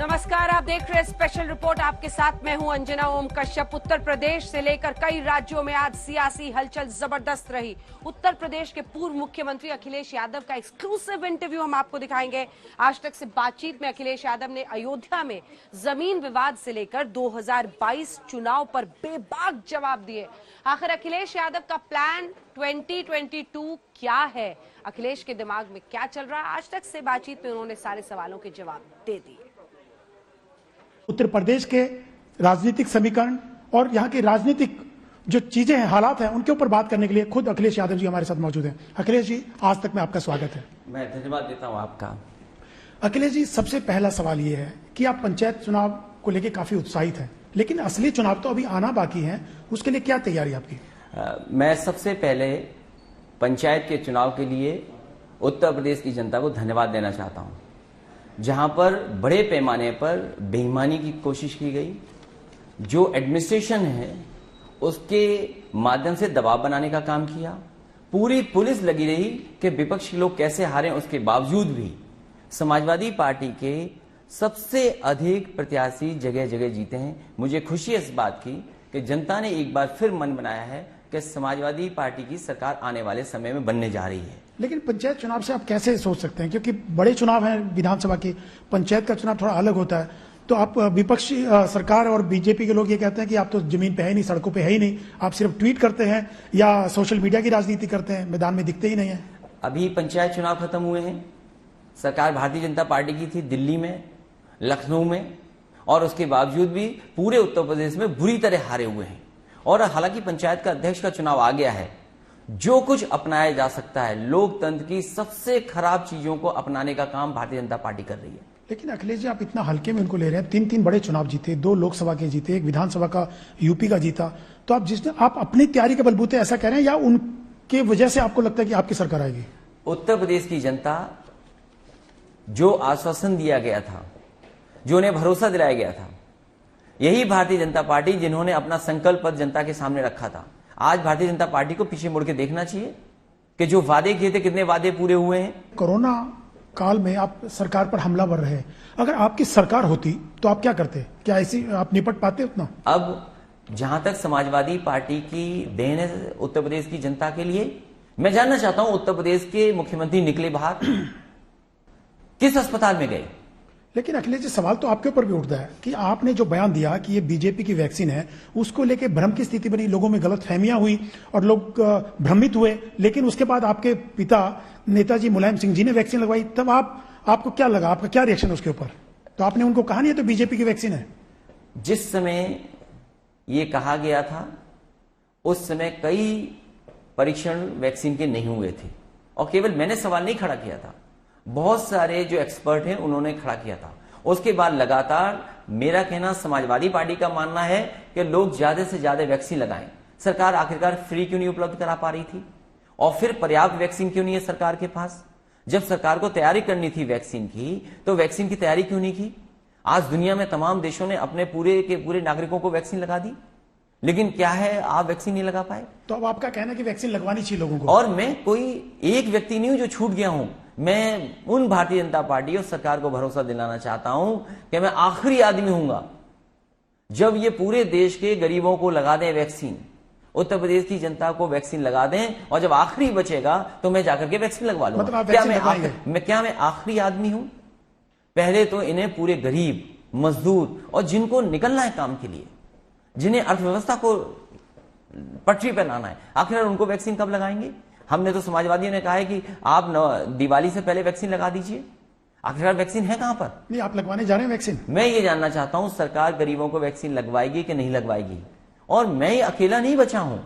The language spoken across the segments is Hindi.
नमस्कार, आप देख रहे हैं स्पेशल रिपोर्ट। आपके साथ मैं हूं अंजना ओम कश्यप। उत्तर प्रदेश से लेकर कई राज्यों में आज सियासी हलचल जबरदस्त रही। उत्तर प्रदेश के पूर्व मुख्यमंत्री अखिलेश यादव का एक्सक्लूसिव इंटरव्यू हम आपको दिखाएंगे। आज तक से बातचीत में अखिलेश यादव ने अयोध्या में जमीन विवाद से लेकर 2022 चुनाव पर बेबाक जवाब दिए। आखिर अखिलेश यादव का प्लान 2022 क्या है, अखिलेश के दिमाग में क्या चल रहा है? आज तक से बातचीत में उन्होंने सारे सवालों के जवाब दे दिए। उत्तर प्रदेश के राजनीतिक समीकरण और यहाँ की राजनीतिक जो चीजें हैं, हालात हैं, उनके ऊपर बात करने के लिए खुद अखिलेश यादव जी हमारे साथ मौजूद हैं। अखिलेश जी, आज तक में आपका स्वागत है। मैं धन्यवाद देता हूं आपका। अखिलेश जी, सबसे पहला सवाल ये है कि आप पंचायत चुनाव को लेकर काफी उत्साहित हैं, लेकिन असली चुनाव तो अभी आना बाकी है, उसके लिए क्या तैयारी आपकी? मैं सबसे पहले पंचायत के चुनाव के लिए उत्तर प्रदेश की जनता को धन्यवाद देना चाहता हूं, जहां पर बड़े पैमाने पर बेईमानी की कोशिश की गई। जो एडमिनिस्ट्रेशन है उसके माध्यम से दबाव बनाने का काम किया। पूरी पुलिस लगी रही कि विपक्षी लोग कैसे हारे, उसके बावजूद भी समाजवादी पार्टी के सबसे अधिक प्रत्याशी जगह जगह जीते हैं। मुझे खुशी है इस बात की कि जनता ने एक बार फिर मन बनाया है कि समाजवादी पार्टी की सरकार आने वाले समय में बनने जा रही है। लेकिन पंचायत चुनाव से आप कैसे सोच सकते हैं, क्योंकि बड़े चुनाव हैं विधानसभा के, पंचायत का चुनाव थोड़ा अलग होता है। तो आप विपक्षी सरकार और बीजेपी के लोग ये कहते हैं कि आप तो जमीन पे है ही नहीं, सड़कों पे है ही नहीं, आप सिर्फ ट्वीट करते हैं या सोशल मीडिया की राजनीति करते हैं, मैदान में दिखते ही नहीं है। अभी पंचायत चुनाव खत्म हुए हैं। सरकार भारतीय जनता पार्टी की थी दिल्ली में, लखनऊ में, और उसके बावजूद भी पूरे उत्तर प्रदेश में बुरी तरह हारे हुए हैं। और हालांकि पंचायत का अध्यक्ष का चुनाव आ गया है, जो कुछ अपनाया जा सकता है, लोकतंत्र की सबसे खराब चीजों को अपनाने का काम भारतीय जनता पार्टी कर रही है। लेकिन अखिलेश जी, आप इतना हल्के में उनको ले रहे हैं। तीन बड़े चुनाव जीते, 2 लोकसभा के जीते, 1 विधानसभा का यूपी का जीता। तो आप अपनी तैयारी के बलबूते ऐसा कह रहे हैं या उनके वजह से आपको लगता है कि आपकी सरकार आएगी? उत्तर प्रदेश की जनता, जो आश्वासन दिया गया था, जो उन्हें भरोसा दिलाया गया था, यही भारतीय जनता पार्टी जिन्होंने अपना संकल्प पत्र जनता के सामने रखा था। आज भारतीय जनता पार्टी को पीछे मुड़ के देखना चाहिए कि जो वादे किए थे, कितने वादे पूरे हुए हैं। कोरोना काल में आप सरकार पर हमलावर रहे, अगर आपकी सरकार होती तो आप क्या करते? क्या ऐसी आप निपट पाते उतना? अब जहां तक समाजवादी पार्टी की देन है उत्तर प्रदेश की जनता के लिए, मैं जानना चाहता हूं उत्तर प्रदेश के मुख्यमंत्री निकले बाहर, किस अस्पताल में गए? लेकिन अखिलेश जी, सवाल तो आपके ऊपर भी उठता है कि आपने जो बयान दिया कि ये बीजेपी की वैक्सीन है, उसको लेके भ्रम की स्थिति बनी, लोगों में गलतफहमियां हुई और लोग भ्रमित हुए। लेकिन उसके बाद आपके पिता नेताजी मुलायम सिंह जी ने वैक्सीन लगवाई, तब आपको क्या लगा, आपका क्या रिएक्शन उसके ऊपर? तो आपने उनको कहा नहीं है तो बीजेपी की वैक्सीन है? जिस समय ये कहा गया था उस समय कई परीक्षण वैक्सीन के नहीं हुए थे, और केवल मैंने सवाल नहीं खड़ा किया था, बहुत सारे जो एक्सपर्ट हैं उन्होंने खड़ा किया था। उसके बाद लगातार मेरा कहना, समाजवादी पार्टी का मानना है कि लोग ज्यादा से ज्यादा वैक्सीन लगाएं। सरकार आखिरकार फ्री क्यों नहीं उपलब्ध करा पा रही थी, और फिर पर्याप्त वैक्सीन क्यों नहीं है सरकार के पास? जब सरकार को तैयारी करनी थी वैक्सीन की, तो वैक्सीन की तैयारी क्यों नहीं की? आज दुनिया में तमाम देशों ने अपने पूरे के पूरे नागरिकों को वैक्सीन लगा दी, लेकिन क्या है, आप वैक्सीन नहीं लगा पाए। तो अब आपका कहना है कि वैक्सीन लगवानी चाहिए लोगों को? और मैं कोई एक व्यक्ति नहीं हूं जो छूट गया हूं। मैं उन भारतीय जनता पार्टी और सरकार को भरोसा दिलाना चाहता हूं कि मैं आखिरी आदमी हूंगा जब ये पूरे देश के गरीबों को लगा दें वैक्सीन, उत्तर प्रदेश की जनता को वैक्सीन लगा दें, और जब आखिरी बचेगा तो मैं जाकर के वैक्सीन लगवा लूंगा। मतलब क्या मैं आखिरी आदमी हूं? पहले तो इन्हें पूरे गरीब, मजदूर और जिनको निकलना है काम के लिए, जिन्हें अर्थव्यवस्था को पटरी पर लाना है, आखिर उनको वैक्सीन कब लगाएंगे? हमने तो समाजवादियों ने कहा है कि आप दिवाली से पहले वैक्सीन लगा दीजिए। आखिरकार वैक्सीन है कहां पर? नहीं, आप लगवाने जा रहे हैं वैक्सीन? मैं ये जानना चाहता हूं सरकार गरीबों को वैक्सीन लगवाएगी कि नहीं लगवाएगी। और मैं ये अकेला नहीं बचा हूं,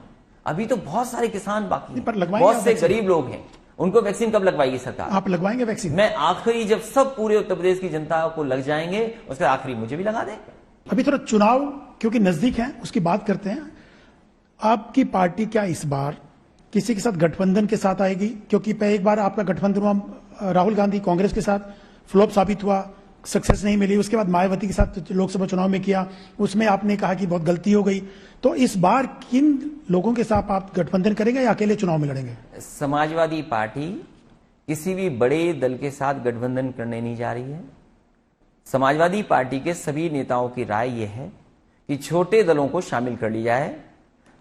अभी तो बहुत सारे किसान बाकी हैं, बहुत से गरीब लोग हैं, उनको वैक्सीन कब लगवाएगी सरकार? आप लगवाएंगे वैक्सीन? मैं आखिरी, जब सब पूरे उत्तर प्रदेश की जनता को लग जाएंगे, उसके आखिरी मुझे भी लगा दें। अभी थोड़ा चुनाव क्योंकि नजदीक है, उसकी बात करते हैं। आपकी पार्टी क्या इस बार किसी के साथ गठबंधन के साथ आएगी? क्योंकि एक बार आपका गठबंधन हुआ राहुल गांधी कांग्रेस के साथ, फ्लॉप साबित हुआ, सक्सेस नहीं मिली। उसके बाद मायावती के साथ लोकसभा चुनाव में किया, उसमें आपने कहा कि बहुत गलती हो गई। तो इस बार किन लोगों के साथ आप गठबंधन करेंगे या अकेले चुनाव में लड़ेंगे? समाजवादी पार्टी किसी भी बड़े दल के साथ गठबंधन करने नहीं जा रही है। समाजवादी पार्टी के सभी नेताओं की राय यह है कि छोटे दलों को शामिल कर लिया जाए।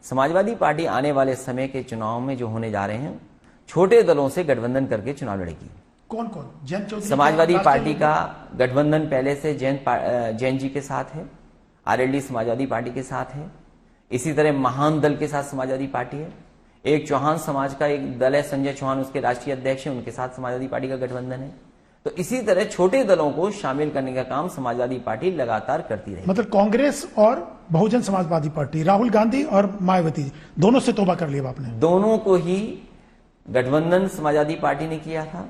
समाजवादी पार्टी आने वाले समय के चुनाव में जो होने जा रहे हैं, छोटे दलों से गठबंधन करके चुनाव लड़ेगी। कौन कौन? जयंत चौधरी समाजवादी पार्टी का गठबंधन पहले से जैन जी के साथ है, आरएलडी समाजवादी पार्टी के साथ है, इसी तरह महान दल के साथ समाजवादी पार्टी है, एक चौहान समाज का एक दल है, संजय चौहान उसके राष्ट्रीय अध्यक्ष हैं, उनके साथ समाजवादी पार्टी का गठबंधन है। तो इसी तरह छोटे दलों को शामिल करने का काम समाजवादी पार्टी लगातार करती रही। मतलब कांग्रेस और बहुजन समाजवादी पार्टी, राहुल गांधी और मायावती दोनों से तौबा कर लिया आपने? दोनों को ही गठबंधन समाजवादी पार्टी ने किया था,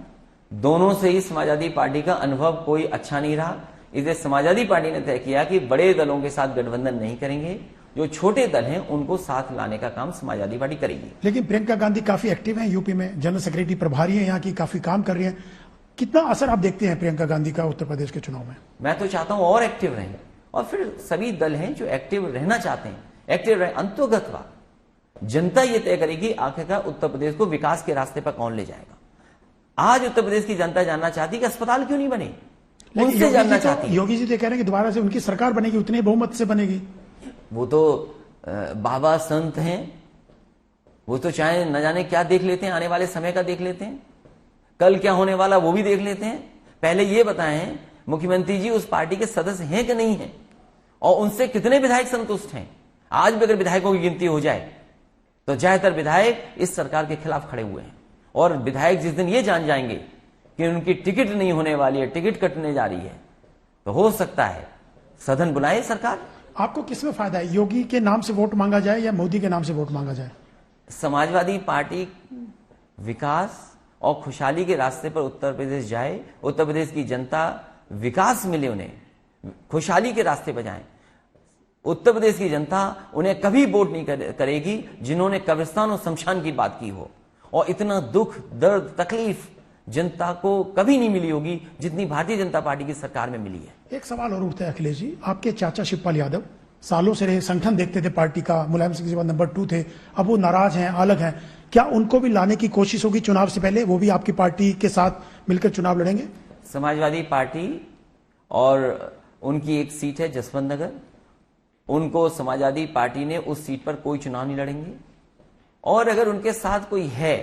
दोनों से ही समाजवादी पार्टी का अनुभव कोई अच्छा नहीं रहा। इसलिए समाजवादी पार्टी ने तय किया कि बड़े दलों के साथ गठबंधन नहीं करेंगे, जो छोटे दल हैं उनको साथ लाने का काम समाजवादी पार्टी करेगी। लेकिन प्रियंका गांधी काफी एक्टिव हैं यूपी में, जनरल सेक्रेटरी प्रभारी हैं यहाँ की, काफी काम कर रही हैं। कितना असर आप देखते हैं प्रियंका गांधी का उत्तर प्रदेश के चुनाव में? मैं तो चाहता हूं और एक्टिव रहें, और फिर सभी दल हैं जो एक्टिव रहना चाहते हैं एक्टिव रहे। अंतोगतवा जनता ये तय करेगी आखिरकार उत्तर प्रदेश को विकास के रास्ते पर कौन ले जाएगा। आज उत्तर प्रदेश की जनता जानना चाहती है कि अस्पताल क्यों नहीं बने, उनसे जानना चाहती है। योगी जी तो कह रहे हैं कि दोबारा से उनकी सरकार बनेगी, उतने बहुमत से बनेगी। वो तो बाबा संत हैं, वो तो चाहे न जाने क्या देख लेते हैं, आने वाले समय का देख लेते हैं, कल क्या होने वाला वो भी देख लेते हैं। पहले ये बताएं मुख्यमंत्री जी उस पार्टी के सदस्य हैं कि नहीं हैं, और उनसे कितने विधायक संतुष्ट हैं। आज भी अगर विधायकों की गिनती हो जाए तो ज्यादातर विधायक इस सरकार के खिलाफ खड़े हुए हैं, और विधायक जिस दिन ये जान जाएंगे कि उनकी टिकट नहीं होने वाली है, टिकट कटने जा रही है, तो हो सकता है सदन बुलाए सरकार। आपको किसमें फायदा है, योगी के नाम से वोट मांगा जाए या मोदी के नाम से वोट मांगा जाए? समाजवादी पार्टी विकास और खुशहाली के रास्ते पर उत्तर प्रदेश जाए, उत्तर प्रदेश की जनता विकास मिले, उन्हें खुशहाली के रास्ते पर जाए। उत्तर प्रदेश की जनता उन्हें कभी वोट नहीं करेगी जिन्होंने कब्रिस्तान और शमशान की बात की हो, और इतना दुख दर्द तकलीफ जनता को कभी नहीं मिली होगी जितनी भारतीय जनता पार्टी की सरकार में मिली है। एक सवाल और उठता है अखिलेश जी, आपके चाचा शिवपाल यादव सालों से रहे, संगठन देखते थे पार्टी का, मुलायम सिंह के बाद नंबर 2 थे, अब वो नाराज हैं, अलग हैं। क्या उनको भी लाने की कोशिश होगी चुनाव से पहले, वो भी आपकी पार्टी के साथ मिलकर चुनाव लड़ेंगे? समाजवादी पार्टी और उनकी एक सीट है जसवंत नगर, उनको समाजवादी पार्टी ने उस सीट पर कोई चुनाव नहीं लड़ेंगे। और अगर उनके साथ कोई है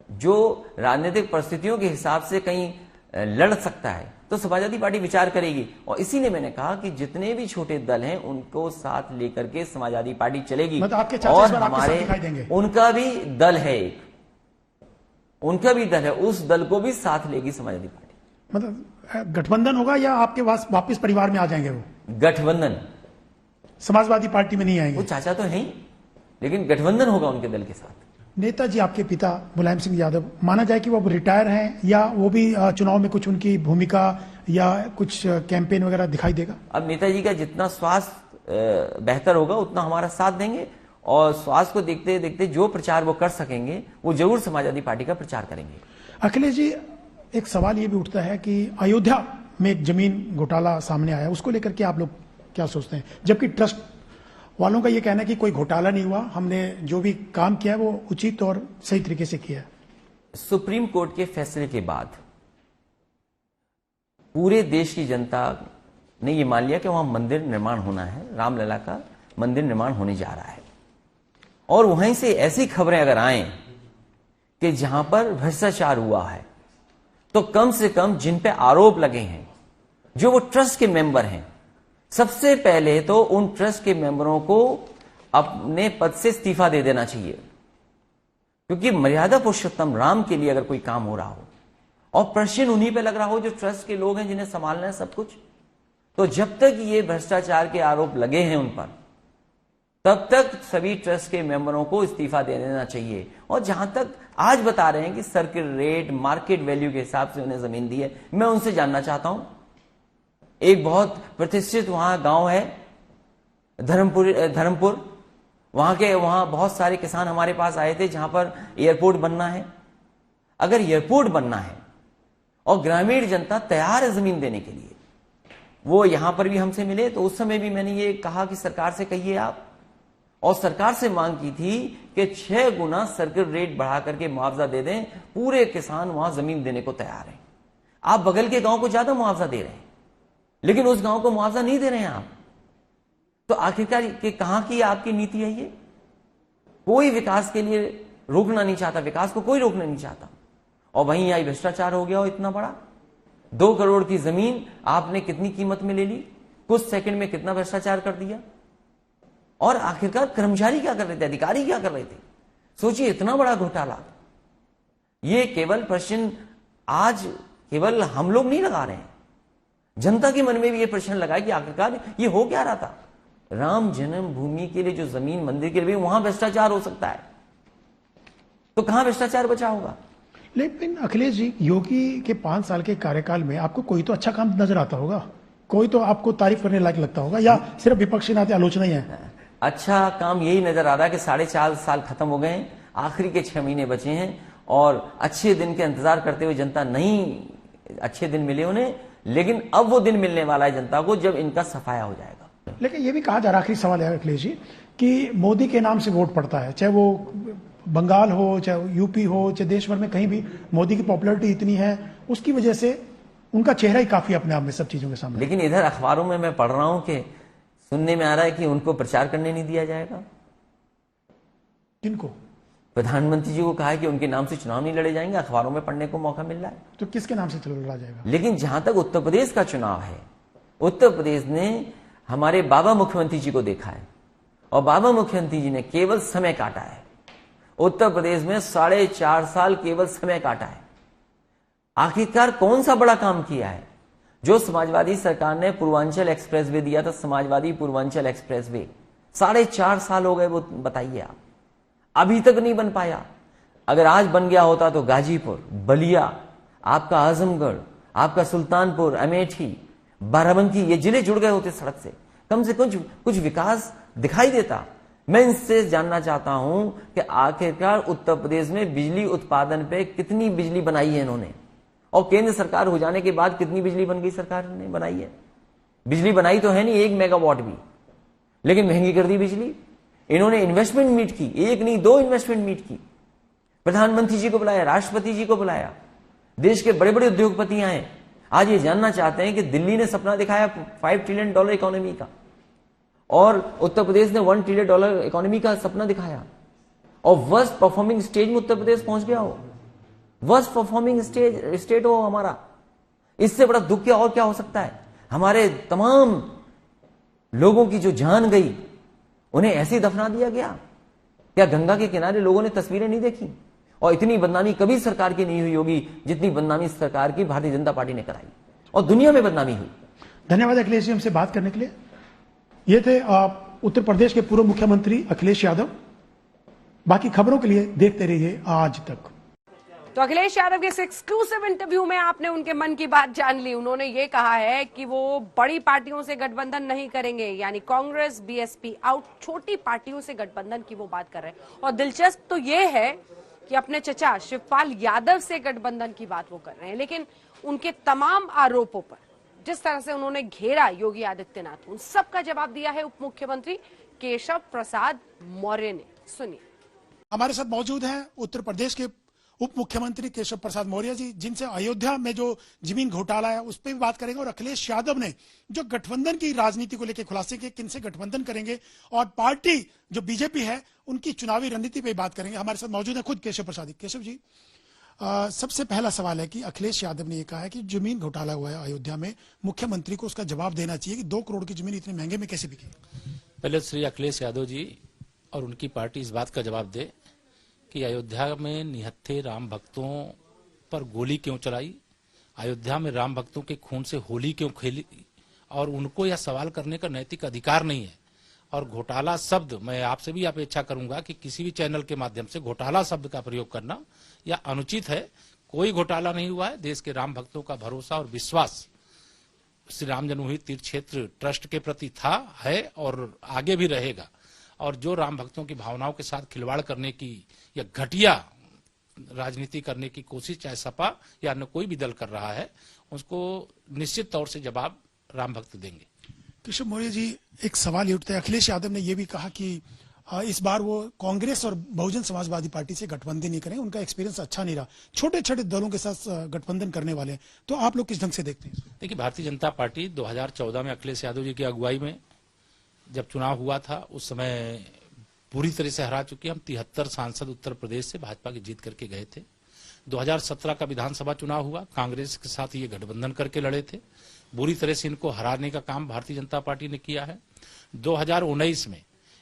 जो राजनीतिक परिस्थितियों के हिसाब से कहीं लड़ सकता है तो समाजवादी पार्टी विचार करेगी। और इसीलिए मैंने कहा कि जितने भी छोटे दल हैं उनको साथ लेकर के समाजवादी पार्टी चलेगी। मतलब आपके चाचा और इस बार आपके साथ हमारे दिखाई देंगे? उनका भी दल है, उनका भी दल है, उस दल को भी साथ लेगी समाजवादी पार्टी। मतलब गठबंधन होगा या आपके पास वापस परिवार में आ जाएंगे? वो गठबंधन, समाजवादी पार्टी में नहीं वो आएंगे? चाचा तो है ही, लेकिन गठबंधन होगा उनके दल के साथ। नेताजी आपके पिता मुलायम सिंह यादव, माना जाए कि वो अब रिटायर हैं, या वो भी चुनाव में कुछ उनकी भूमिका या कुछ कैंपेन वगैरह दिखाई देगा? अब नेताजी का जितना स्वास्थ्य बेहतर होगा उतना हमारा साथ देंगे, और स्वास्थ्य को देखते देखते जो प्रचार वो कर सकेंगे वो जरूर समाजवादी पार्टी का प्रचार करेंगे। अखिलेश जी, एक सवाल ये भी उठता है कि अयोध्या में एक जमीन घोटाला सामने आया, उसको लेकर के आप लोग क्या सोचते हैं? जबकि ट्रस्ट वालों का ये कहना है कि कोई घोटाला नहीं हुआ, हमने जो भी काम किया है वो उचित और सही तरीके से किया है। सुप्रीम कोर्ट के फैसले के बाद पूरे देश की जनता ने यह मान लिया कि वहां मंदिर निर्माण होना है, रामलला का मंदिर निर्माण होने जा रहा है। और वहीं से ऐसी खबरें अगर आए कि जहां पर भ्रष्टाचार हुआ है, तो कम से कम जिन पे आरोप लगे हैं, जो वो ट्रस्ट के मेंबर हैं, सबसे पहले तो उन ट्रस्ट के मेंबरों को अपने पद से इस्तीफा दे देना चाहिए। क्योंकि मर्यादा पुरुषोत्तम राम के लिए अगर कोई काम हो रहा हो और प्रश्न उन्हीं पे लग रहा हो जो ट्रस्ट के लोग हैं जिन्हें संभालना है सब कुछ, तो जब तक ये भ्रष्टाचार के आरोप लगे हैं उन पर, तब तक सभी ट्रस्ट के मेंबरों को इस्तीफा दे देना चाहिए। और जहां तक आज बता रहे हैं कि सर्किल रेट, मार्केट वैल्यू के हिसाब से उन्हें जमीन दी है, मैं उनसे जानना चाहता हूं। एक बहुत प्रतिष्ठित वहां गांव है धर्मपुर, वहां बहुत सारे किसान हमारे पास आए थे जहां पर एयरपोर्ट बनना है। अगर एयरपोर्ट बनना है और ग्रामीण जनता तैयार है जमीन देने के लिए, वो यहां पर भी हमसे मिले, तो उस समय भी मैंने ये कहा कि सरकार से कहिए आप, और सरकार से मांग की थी कि 6 गुना सर्किल रेट बढ़ा करके मुआवजा दे दें। पूरे किसान वहां जमीन देने को तैयार हैं। आप बगल के गांव को ज्यादा मुआवजा दे रहे हैं, लेकिन उस गांव को मुआवजा नहीं दे रहे हैं आप। तो आखिरकार कहां की आपकी नीति है ये? कोई विकास के लिए रोकना नहीं चाहता, विकास को कोई रोकना नहीं चाहता, और वहीं यहां भ्रष्टाचार हो गया हो इतना बड़ा। 2 करोड़ की जमीन आपने कितनी कीमत में ले ली, कुछ सेकंड में कितना भ्रष्टाचार कर दिया। और आखिरकार कर्मचारी क्या कर रहे थे, अधिकारी क्या कर रहे थे? सोचिए, इतना बड़ा घोटाला। ये केवल प्रश्न आज केवल हम लोग नहीं लगा रहे हैं, जनता के मन में भी ये प्रश्न लगा है कि आखिरकार ये हो क्या रहा था। राम जन्मभूमि के लिए जो जमीन मंदिर के लिए, वहां भ्रष्टाचार हो सकता है, तो कहां भ्रष्टाचार बचा होगा? लेकिन अखिलेश जी, योगी के 5 साल के कार्यकाल में आपको कोई तो अच्छा काम नजर आता होगा, कोई तो आपको तारीफ करने लायक लगता होगा, या सिर्फ विपक्षी नाते आलोचना ही है? अच्छा काम यही नजर आ रहा है कि 4.5 साल खत्म हो गए हैं, आखिरी के 6 महीने बचे हैं, और अच्छे दिन के इंतजार करते हुए जनता नहीं, अच्छे दिन मिले उन्हें, लेकिन अब वो दिन मिलने वाला है जनता को जब इनका सफाया हो जाएगा। लेकिन ये भी कहा जा रहा है, आखिरी सवाल है अखिलेश जी, कि मोदी के नाम से वोट पड़ता है, चाहे वो बंगाल हो, चाहे यूपी हो, चाहे देश भर में कहीं भी मोदी की पॉपुलैरिटी इतनी है, उसकी वजह से उनका चेहरा ही काफी अपने आप में सब चीजों के सामने। लेकिन इधर अखबारों में मैं पढ़ रहा हूं कि सुनने में आ रहा है कि उनको प्रचार करने नहीं दिया जाएगा। किनको? प्रधानमंत्री जी को कहा है कि उनके नाम से चुनाव नहीं लड़े जाएंगे, अखबारों में पढ़ने को मौका मिल रहा है। तो किसके नाम से लड़ा जाएगा? लेकिन जहां तक उत्तर प्रदेश का चुनाव है, उत्तर प्रदेश ने हमारे बाबा मुख्यमंत्री जी को देखा है, और बाबा मुख्यमंत्री जी ने केवल समय काटा है। उत्तर प्रदेश में 4.5 साल केवल समय काटा है। आखिरकार कौन सा बड़ा काम किया है? जो समाजवादी सरकार ने पूर्वांचल एक्सप्रेसवे दिया था, समाजवादी पूर्वांचल एक्सप्रेसवे, 4.5 साल हो गए, वो बताइए आप, अभी तक नहीं बन पाया। अगर आज बन गया होता तो गाजीपुर, बलिया, आपका आजमगढ़, आपका सुल्तानपुर, अमेठी, बाराबंकी, ये जिले जुड़ गए होते सड़क से, कम से कुछ विकास दिखाई देता। मैं इनसे जानना चाहता हूं कि आखिरकार उत्तर प्रदेश में बिजली उत्पादन पे कितनी बिजली बनाई है इन्होंने, और केंद्र सरकार हो जाने के बाद कितनी बिजली बन गई सरकार ने बनाई है? बिजली बनाई तो है नहीं 1 मेगावाट भी, लेकिन महंगी कर दी बिजली। इन्होंने इन्वेस्टमेंट मीट की, 1 नहीं 2 इन्वेस्टमेंट मीट की। प्रधानमंत्री जी को बुलाया, राष्ट्रपति जी को बुलाया, देश के बड़े बड़े उद्योगपति आए। आज ये जानना चाहते हैं कि दिल्ली ने सपना दिखाया $5 ट्रिलियन इकोनॉमी का, और उत्तर प्रदेश ने $1 ट्रिलियन इकोनॉमी का सपना दिखाया, और वर्स्ट परफॉर्मिंग स्टेज में उत्तर प्रदेश पहुंच गया हो, वर्स्ट परफॉर्मिंग स्टेट हो हमारा। इससे बड़ा दुख क्या और क्या हो सकता है? हमारे तमाम लोगों की जो जान गई, उन्हें ऐसे ही दफना दिया गया। क्या गंगा के किनारे लोगों ने तस्वीरें नहीं देखी? और इतनी बदनामी कभी सरकार की नहीं हुई होगी जितनी बदनामी सरकार की भारतीय जनता पार्टी ने कराई, और दुनिया में बदनामी हुई। धन्यवाद अखिलेश जी हमसे बात करने के लिए। ये थे उत्तर प्रदेश के पूर्व मुख्यमंत्री अखिलेश यादव। बाकी खबरों के लिए देखते रहिए आज तक। तो अखिलेश यादव के इस एक्सक्लूसिव इंटरव्यू में आपने उनके मन की बात जान ली। उन्होंने ये कहा है कि वो बड़ी पार्टियों से गठबंधन नहीं करेंगे, यानी कांग्रेस, बीएसपी आउट, छोटी पार्टियों से गठबंधन की वो बात कर रहे हैं। और दिलचस्प तो ये है कि अपने चचा शिवपाल यादव से गठबंधन की बात वो कर रहे हैं, लेकिन उनके तमाम आरोपों पर जिस तरह से उन्होंने घेरा योगी आदित्यनाथ, उन सबका जवाब दिया है उप मुख्यमंत्री केशव प्रसाद मौर्य ने। सुनिए। हमारे साथ मौजूद हैं उत्तर प्रदेश के उप मुख्यमंत्री केशव प्रसाद मौर्य जी, जिनसे अयोध्या में जो जमीन घोटाला है उस पर भी बात करेंगे, और अखिलेश यादव ने जो गठबंधन की राजनीति को लेकर खुलासे किए, किनसे गठबंधन करेंगे, और पार्टी जो बीजेपी है उनकी चुनावी रणनीति पे बात करेंगे। हमारे साथ मौजूद है खुद केशव प्रसाद। केशव जी, सबसे पहला सवाल है कि अखिलेश यादव ने यह कहा है कि जमीन घोटाला हुआ है अयोध्या में, मुख्यमंत्री को उसका जवाब देना चाहिए कि 2 करोड़ की जमीन इतने महंगे में कैसे बिकी। पहले श्री अखिलेश यादव जी और उनकी पार्टी इस बात का जवाब दे कि अयोध्या में निहत्थे राम भक्तों पर गोली क्यों चलाई, अयोध्या में राम भक्तों के खून से होली क्यों खेली, और उनको यह सवाल करने का नैतिक अधिकार नहीं है। और घोटाला शब्द, मैं आपसे भी अपेक्षा करूंगा कि किसी भी चैनल के माध्यम से घोटाला शब्द का प्रयोग करना यह अनुचित है। कोई घोटाला नहीं हुआ है। देश के राम भक्तों का भरोसा और विश्वास श्री राम जन्मभूमि तीर्थ क्षेत्र ट्रस्ट के प्रति था, है और आगे भी रहेगा। और जो राम भक्तों की भावनाओं के साथ खिलवाड़ करने की या घटिया राजनीति करने की कोशिश चाहे सपा या अन्य कोई भी दल कर रहा है, उसको निश्चित तौर से जवाब राम भक्त देंगे। केशव मौर्य जी, एक सवाल ये उठता है, अखिलेश यादव ने यह भी कहा कि इस बार वो कांग्रेस और बहुजन समाजवादी पार्टी से गठबंधन नहीं करें, उनका एक्सपीरियंस अच्छा नहीं रहा, छोटे छोटे दलों के साथ गठबंधन करने वाले हैं। तो आप लोग किस ढंग से देखते हैं? देखिए, भारतीय जनता पार्टी 2014 में अखिलेश यादव जी की अगुवाई में जब चुनाव हुआ था, उस समय पूरी तरह से हरा चुकी। हम 73 सांसद उत्तर प्रदेश से भाजपा की जीत करके गए थे। 2017 का विधानसभा चुनाव हुआ, कांग्रेस के साथ ये गठबंधन करके लड़े थे। बुरी तरह से इनको हराने का काम भारतीय जनता पार्टी ने किया है। 2019 में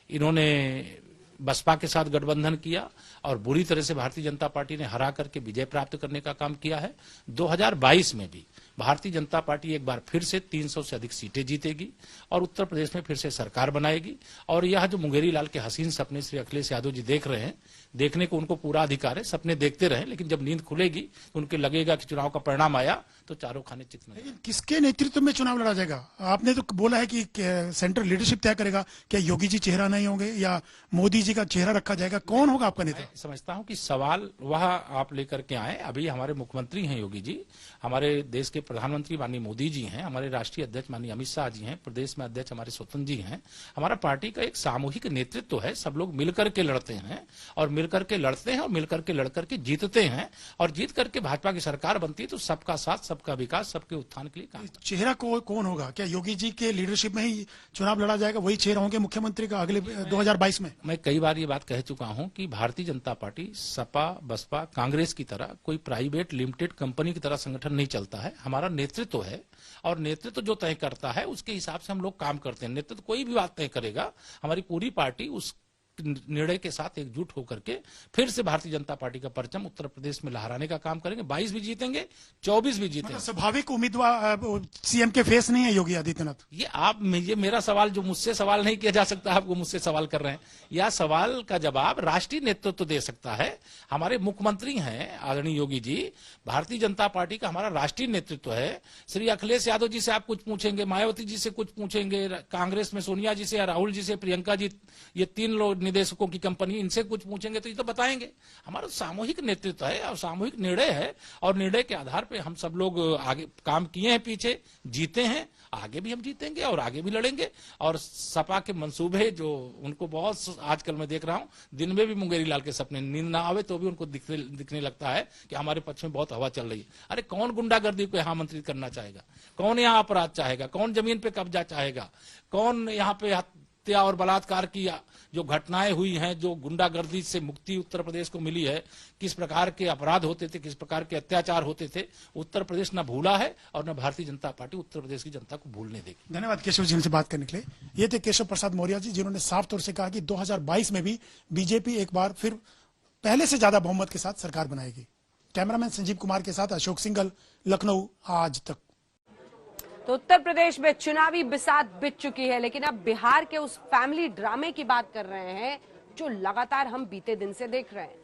इन्होंने बसपा के साथ गठबंधन किया और बुरी तरह से भारतीय जनता पार्टी ने हरा करके विजय प्राप्त करने का काम किया है। 2022 में भी भारतीय जनता पार्टी एक बार फिर से 300 से अधिक सीटें जीतेगी और उत्तर प्रदेश में फिर से सरकार बनाएगी। और यह जो मुंगेरी लाल के हसीन सपने श्री अखिलेश यादव जी देख रहे हैं, देखने को उनको पूरा अधिकार है, सपने देखते रहें, लेकिन जब नींद खुलेगी तो उनके लगेगा कि चुनाव का परिणाम आया तो चारों खाने चित में। किसके नेतृत्व में चुनाव लड़ा जाएगा? आपने तो बोला है कि सेंट्रल लीडरशिप तय करेगा। क्या योगी जी चेहरा नहीं होंगे या मोदी जी का चेहरा रखा जाएगा? कौन होगा आपका नेता? समझता हूं कि सवाल वह आप लेकर के आए। अभी हमारे मुख्यमंत्री हैं योगी जी, हमारे देश के प्रधानमंत्री माननीय मोदी जी हैं, हमारे राष्ट्रीय अध्यक्ष माननीय अमित शाह जी हैं, प्रदेश में अध्यक्ष हमारे स्वतंत्र जी हैं। हमारा पार्टी का एक सामूहिक नेतृत्व है, सब लोग मिलकर के लड़ते हैं और मिलकर के लड़ते हैं और मिलकर के लड़कर के जीतते हैं और जीत करके भाजपा की सरकार बनती है तो सबका साथ, सबका विकास, सबके उत्थान के लिए काम। चेहरा कौन होगा? क्या योगी जी के लीडरशिप में ही चुनाव लड़ा जाएगा, वही चेहरा होंगे मुख्यमंत्री का अगले 2022 में? मैं कई बार ये बात कह चुका हूं कि भारतीय जनता पार्टी सपा, बसपा, कांग्रेस की तरह कोई प्राइवेट लिमिटेड कंपनी की तरह संगठन नहीं चलता है। हमारा नेतृत्व है और नेतृत्व जो तय करता है उसके हिसाब से हम लोग काम करते हैं। नेतृत्व कोई भी बात तय करेगा, हमारी पूरी पार्टी उस निर्णय के साथ एकजुट होकर के फिर से भारतीय जनता पार्टी का परचम उत्तर प्रदेश में लहराने का काम करेंगे। 22 भी जीतेंगे, 24 भी जीतेंगे। स्वाभाविक उम्मीदवार सीएम के फेस नहीं है योगी आदित्यनाथ। ये मेरा सवाल, जो मुझसे सवाल नहीं किया जा सकता, आपको मुझसे सवाल कर रहे हैं। यह सवाल का जवाब राष्ट्रीय नेतृत्व दे सकता है। हमारे मुख्यमंत्री हैं आदरणीय योगी जी, भारतीय जनता पार्टी का हमारा राष्ट्रीय नेतृत्व है। श्री अखिलेश यादव जी से आप कुछ पूछेंगे, मायावती जी से कुछ पूछेंगे, कांग्रेस में सोनिया जी से या राहुल जी से, प्रियंका जी, ये 3 लोग निदेशकों की कंपनी, इनसे कुछ पूछेंगे तो ये तो बताएंगे। हमारा सामूहिक नेतृत्व है और सामूहिक निर्णय है और निर्णय के आधार पे हम सब लोग आगे काम किए हैं, पीछे जीते हैं, आगे भी हम जीतेंगे और आगे भी लड़ेंगे। और सपा के मंसूबे जो उनको बहुत आजकल मैं देख रहा हूं, दिन में भी मुंगेरी लाल के सपने, नींद ना आवे तो भी उनको दिखने लगता है कि हमारे पक्ष में बहुत हवा चल रही है। अरे कौन गुंडागर्दी को यहाँ आमंत्रित करना चाहेगा? कौन यहाँ अपराध चाहेगा? कौन जमीन पे कब्जा चाहेगा? कौन यहाँ पे हत्या और बलात्कार की जो घटनाएं हुई हैं, जो गुंडागर्दी से मुक्ति उत्तर प्रदेश को मिली है, किस प्रकार के अपराध होते थे, किस प्रकार के अत्याचार होते थे, उत्तर प्रदेश न भूला है और न भारतीय जनता पार्टी उत्तर प्रदेश की जनता को भूलने देगी। धन्यवाद केशव जी से बात करने के लिए। ये थे केशव प्रसाद मौर्य जी, जिन्होंने साफ तौर से कहा कि 2022 में भी बीजेपी एक बार फिर पहले से ज्यादा बहुमत के साथ सरकार बनाएगी। कैमरामैन संजीव कुमार के साथ अशोक सिंघल, लखनऊ, आज तक। तो उत्तर प्रदेश में चुनावी बिसात बिछ चुकी है, लेकिन अब बिहार के उस फैमिली ड्रामे की बात कर रहे हैं जो लगातार हम बीते दिन से देख रहे हैं।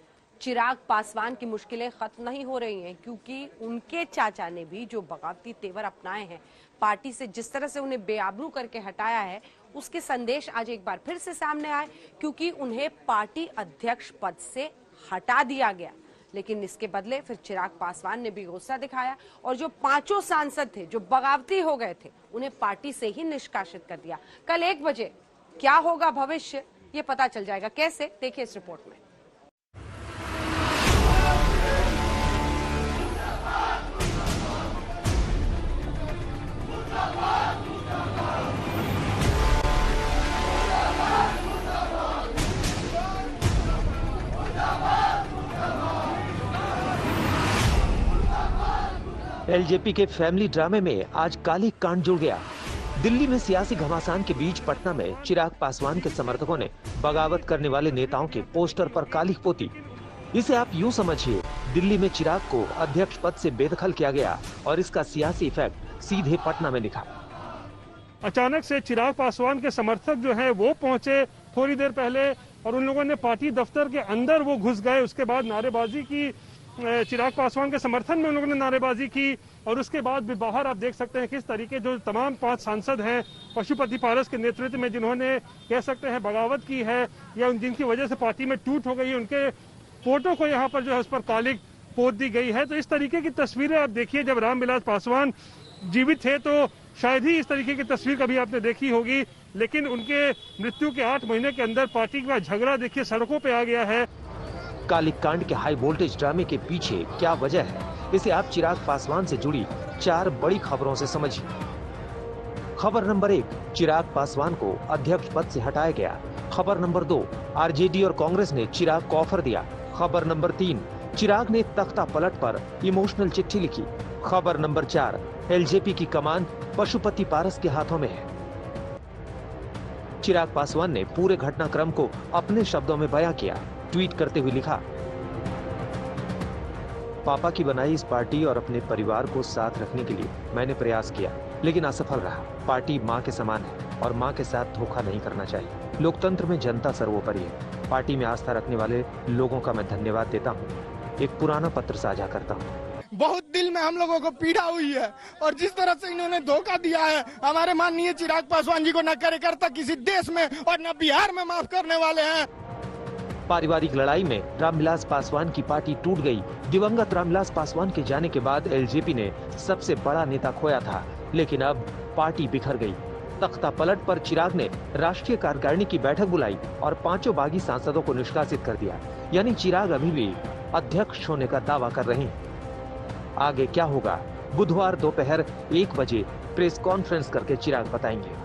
चिराग पासवान की मुश्किलें खत्म नहीं हो रही हैं, क्योंकि उनके चाचा ने भी जो बगावती तेवर अपनाए हैं, पार्टी से जिस तरह से उन्हें बेआबरू करके हटाया है, उसके संदेश आज एक बार फिर से सामने आए, क्योंकि उन्हें पार्टी अध्यक्ष पद से हटा दिया गया। लेकिन इसके बदले फिर चिराग पासवान ने भी गुस्सा दिखाया और जो 5 सांसद थे जो बगावती हो गए थे, उन्हें पार्टी से ही निष्कासित कर दिया। कल 1 बजे क्या होगा भविष्य, ये पता चल जाएगा। कैसे, देखिए इस रिपोर्ट में। एलजेपी के फैमिली ड्रामे में आज काली कांड जुड़ गया। दिल्ली में सियासी घमासान के बीच पटना में चिराग पासवान के समर्थकों ने बगावत करने वाले नेताओं के पोस्टर पर काली पोती। इसे आप यूं समझिए, दिल्ली में चिराग को अध्यक्ष पद से बेदखल किया गया और इसका सियासी इफेक्ट सीधे पटना में दिखा। अचानक से चिराग पासवान के समर्थक जो हैं वो पहुंचे थोड़ी देर पहले और उन लोगों ने पार्टी दफ्तर के अंदर वो घुस गए। उसके बाद नारेबाजी की, चिराग पासवान के समर्थन में उन लोगों ने नारेबाजी की और उसके बाद भी बाहर आप देख सकते हैं किस तरीके जो तमाम 5 सांसद हैं पशुपति पारस के नेतृत्व में, जिन्होंने कह सकते हैं बगावत की है या जिनकी वजह से पार्टी में टूट हो गई, उनके फोटो को यहाँ पर जो है उस पर कालिक पोत दी गई है। तो इस तरीके की तस्वीरें आप देखिए, जब रामविलास पासवान जीवित थे तो शायद ही इस तरीके की तस्वीर कभी आपने देखी होगी, लेकिन उनके मृत्यु के 8 महीने के अंदर पार्टी का झगड़ा देखिए सड़कों पे आ गया है। काली कांड के हाई वोल्टेज ड्रामे के पीछे क्या वजह है, इसे आप चिराग पासवान से जुड़ी 4 बड़ी खबरों से समझिए। खबर नंबर 1, चिराग पासवान को अध्यक्ष पद से हटाया गया। खबर नंबर 2, आरजेडी और कांग्रेस ने चिराग को ऑफर दिया। खबर नंबर 3, चिराग ने तख्ता पलट पर इमोशनल चिट्ठी लिखी। खबर नंबर 4, एलजेपी की कमान पशुपति पारस के हाथों में है। चिराग पासवान ने पूरे घटनाक्रम को अपने शब्दों में बयां किया। ट्वीट करते हुए लिखा, पापा की बनाई इस पार्टी और अपने परिवार को साथ रखने के लिए मैंने प्रयास किया, लेकिन असफल रहा। पार्टी मां के समान है और मां के साथ धोखा नहीं करना चाहिए। लोकतंत्र में जनता सर्वोपरि है। पार्टी में आस्था रखने वाले लोगों का मैं धन्यवाद देता हूं। एक पुराना पत्र साझा करता हूं। बहुत दिल में हम लोगों को पीड़ा हुई है और जिस तरह से इन्होंने धोखा दिया है हमारे माननीय चिराग पासवान जी को न कार्यकर्ता किसी देश में और न बिहार में माफ करने वाले हैं। पारिवारिक लड़ाई में रामविलास पासवान की पार्टी टूट गई। दिवंगत रामविलास पासवान के जाने के बाद एलजेपी ने सबसे बड़ा नेता खोया था, लेकिन अब पार्टी बिखर गई। तख्ता पलट पर चिराग ने राष्ट्रीय कार्यकारिणी की बैठक बुलाई और 5 बागी सांसदों को निष्कासित कर दिया। यानी चिराग अभी भी अध्यक्ष होने का दावा कर रही। आगे क्या होगा, बुधवार दोपहर 1 बजे प्रेस कॉन्फ्रेंस करके चिराग बताएंगे।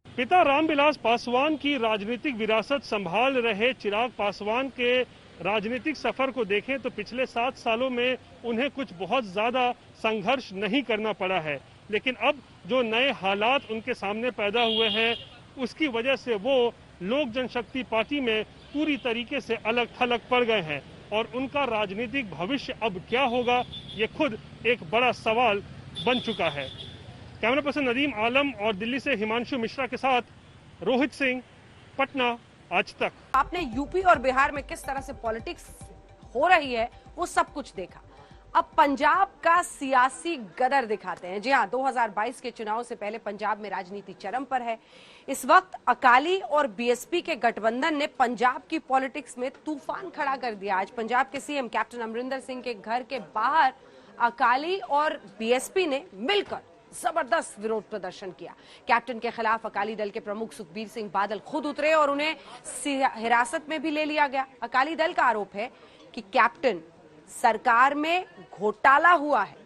पिता रामविलास पासवान की राजनीतिक विरासत संभाल रहे चिराग पासवान के राजनीतिक सफर को देखें तो पिछले 7 सालों में उन्हें कुछ बहुत ज्यादा संघर्ष नहीं करना पड़ा है, लेकिन अब जो नए हालात उनके सामने पैदा हुए हैं उसकी वजह से वो लोक जनशक्ति पार्टी में पूरी तरीके से अलग थलग पड़ गए हैं और उनका राजनीतिक भविष्य अब क्या होगा ये खुद एक बड़ा सवाल बन चुका है। कैमरा पर्सन नदीम आलम और दिल्ली से हिमांशु मिश्रा के साथ रोहित सिंह, पटना, आज तक। आपने यूपी और बिहार में किस तरह से पॉलिटिक्स हो रही है वो सब कुछ देखा। अब पंजाब का सियासी गदर दिखाते हैं। जी हाँ, 2022 के चुनाव से पहले पंजाब में राजनीति चरम पर है। इस वक्त अकाली और बीएसपी के गठबंधन ने पंजाब की पॉलिटिक्स में तूफान खड़ा कर दिया। आज पंजाब के सीएम कैप्टन अमरिंदर सिंह के घर के बाहर अकाली और बीएसपी ने मिलकर जबरदस्त विरोध प्रदर्शन किया। कैप्टन के खिलाफ अकाली दल के प्रमुख सुखबीर सिंह बादल खुद उतरे और उन्हें हिरासत में भी ले लिया गया। अकाली दल का आरोप है कि कैप्टन सरकार में घोटाला हुआ है।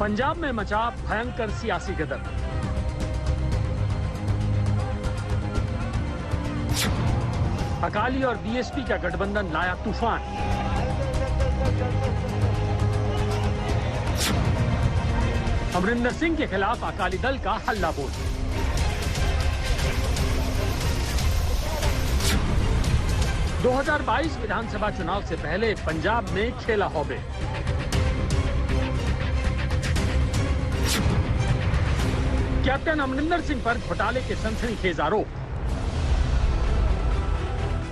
पंजाब में मचा भयंकर सियासी गदर। अकाली और बीएसपी का गठबंधन लाया तूफान। अमरिंदर सिंह के खिलाफ अकाली दल का हल्ला बोल। – 2022 विधानसभा चुनाव से पहले पंजाब में खेला हौबे। कैप्टन अमरिंदर सिंह पर घोटाले के सनसनीखेज आरोप।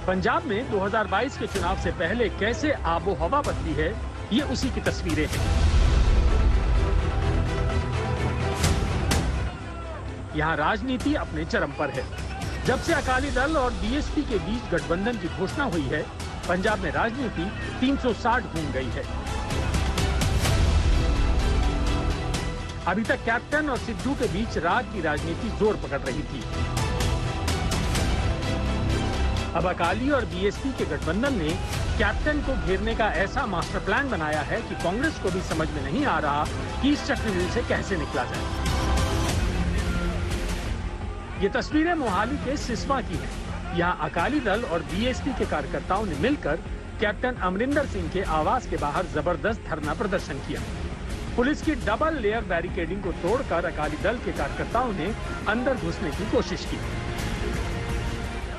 पंजाब में 2022 के चुनाव से पहले कैसे आबो हवा बदली है, ये उसी की तस्वीरें हैं। यहाँ राजनीति अपने चरम पर है। जब से अकाली दल और बीएसपी के बीच गठबंधन की घोषणा हुई है, पंजाब में राजनीति 360 घूम गई है। अभी तक कैप्टन और सिद्धू के बीच राग की राजनीति जोर पकड़ रही थी। अब अकाली और बीएसपी के गठबंधन ने कैप्टन को घेरने का ऐसा मास्टर प्लान बनाया है कि कांग्रेस को भी समझ में नहीं आ रहा कि इस चक्रव्यूह से कैसे निकला जाए। ये तस्वीरें मोहाली के सिसवा की हैं। यहाँ अकाली दल और बीएसपी के कार्यकर्ताओं ने मिलकर कैप्टन अमरिंदर सिंह के आवास के बाहर जबरदस्त धरना प्रदर्शन किया। पुलिस की डबल लेयर बैरिकेडिंग को तोड़कर अकाली दल के कार्यकर्ताओं ने अंदर घुसने की कोशिश की।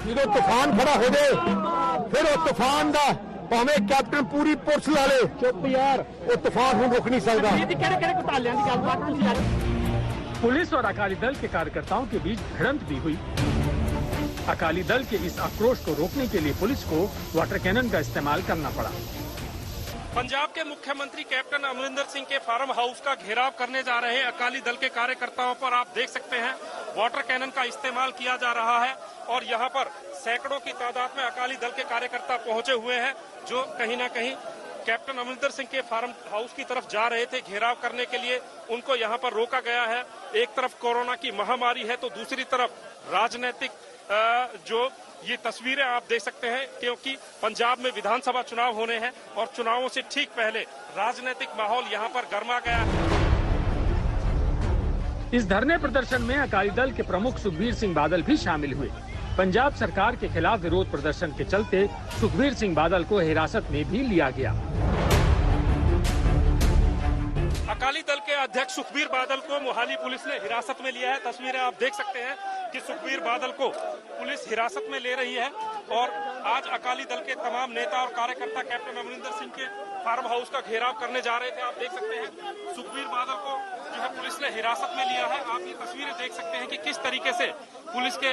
तूफान खड़ा हो जाए फिर वो तूफान का भावे कैप्टन पूरी पुलिस ला ले, चुप यार, वो तूफान हम रोक नहीं सकता। पुलिस और अकाली दल के कार्यकर्ताओं के बीच भिड़ंत भी हुई। अकाली दल के इस आक्रोश को रोकने के लिए पुलिस को वाटर कैनन का इस्तेमाल करना पड़ा। पंजाब के मुख्यमंत्री कैप्टन अमरिंदर सिंह के फार्म हाउस का घेराव करने जा रहे अकाली दल के कार्यकर्ताओं पर आप देख सकते हैं वाटर कैनन का इस्तेमाल किया जा रहा है और यहाँ पर सैकड़ों की तादाद में अकाली दल के कार्यकर्ता पहुंचे हुए हैं जो कहीं ना कहीं कैप्टन अमरिंदर सिंह के फार्म हाउस की तरफ जा रहे थे घेराव करने के लिए। उनको यहाँ पर रोका गया है। एक तरफ कोरोना की महामारी है तो दूसरी तरफ राजनीतिक जो ये तस्वीरें आप देख सकते हैं क्योंकि पंजाब में विधानसभा चुनाव होने हैं और चुनावों से ठीक पहले राजनीतिक माहौल यहाँ पर गर्मा गया है। इस धरने प्रदर्शन में अकाली दल के प्रमुख सुखबीर सिंह बादल भी शामिल हुए। पंजाब सरकार के खिलाफ विरोध प्रदर्शन के चलते सुखबीर सिंह बादल को हिरासत में भी लिया गया। अकाली दल के अध्यक्ष सुखबीर बादल को मोहाली पुलिस ने हिरासत में लिया है। तस्वीरें आप देख सकते हैं कि सुखबीर बादल को पुलिस हिरासत में ले रही है और आज अकाली दल के तमाम नेता और कार्यकर्ता कैप्टन अमरिंदर सिंह के फार्म हाउस का घेराव करने जा रहे थे। आप देख सकते हैं सुखबीर बादल को जो है पुलिस ने हिरासत में लिया है। आप ये तस्वीरें देख सकते हैं कि किस तरीके से पुलिस के